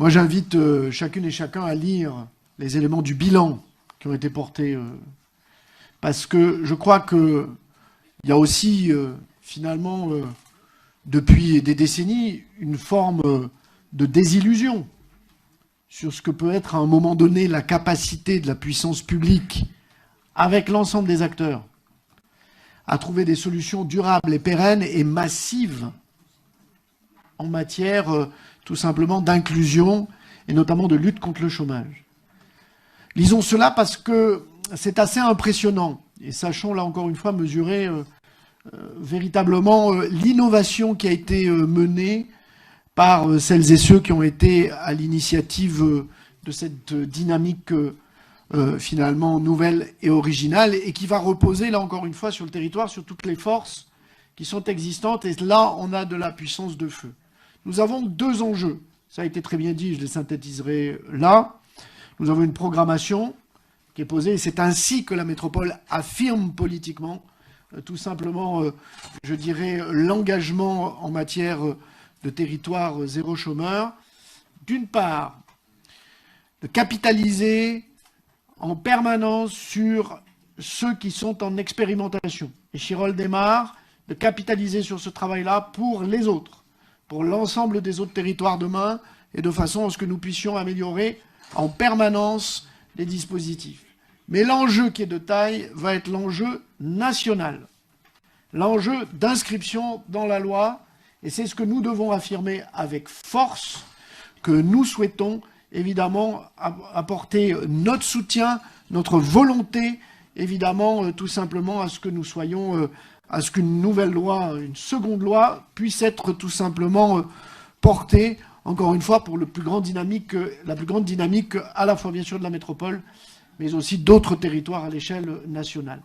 Moi, j'invite chacune et chacun à lire les éléments du bilan qui ont été portés, parce que je crois qu'il y a aussi, finalement, depuis des décennies, une forme de désillusion sur ce que peut être à un moment donné la capacité de la puissance publique, avec l'ensemble des acteurs, à trouver des solutions durables et pérennes et massives en matière tout simplement d'inclusion et notamment de lutte contre le chômage. Lisons cela parce que c'est assez impressionnant et sachons là encore une fois mesurer véritablement l'innovation qui a été menée par celles et ceux qui ont été à l'initiative de cette dynamique finalement nouvelle et originale et qui va reposer là encore une fois sur le territoire, sur toutes les forces qui sont existantes. Et là, on a de la puissance de feu. Nous avons deux enjeux. Ça a été très bien dit, je les synthétiserai là. Nous avons une programmation qui est posée, et c'est ainsi que la métropole affirme politiquement, tout simplement, je dirais, l'engagement en matière de territoire zéro chômeur. D'une part, de capitaliser en permanence sur ceux qui sont en expérimentation. Et Chirol démarre de capitaliser sur ce travail-là pour les autres, pour l'ensemble des autres territoires demain, et de façon à ce que nous puissions améliorer en permanence les dispositifs. Mais l'enjeu qui est de taille va être l'enjeu national, l'enjeu d'inscription dans la loi, et c'est ce que nous devons affirmer avec force, que nous souhaitons évidemment apporter notre soutien, notre volonté, évidemment, tout simplement à ce que nous soyons, à ce qu'une nouvelle loi, une seconde loi, puisse être tout simplement portée, encore une fois, pour la plus grande dynamique à la fois bien sûr de la métropole, mais aussi d'autres territoires à l'échelle nationale.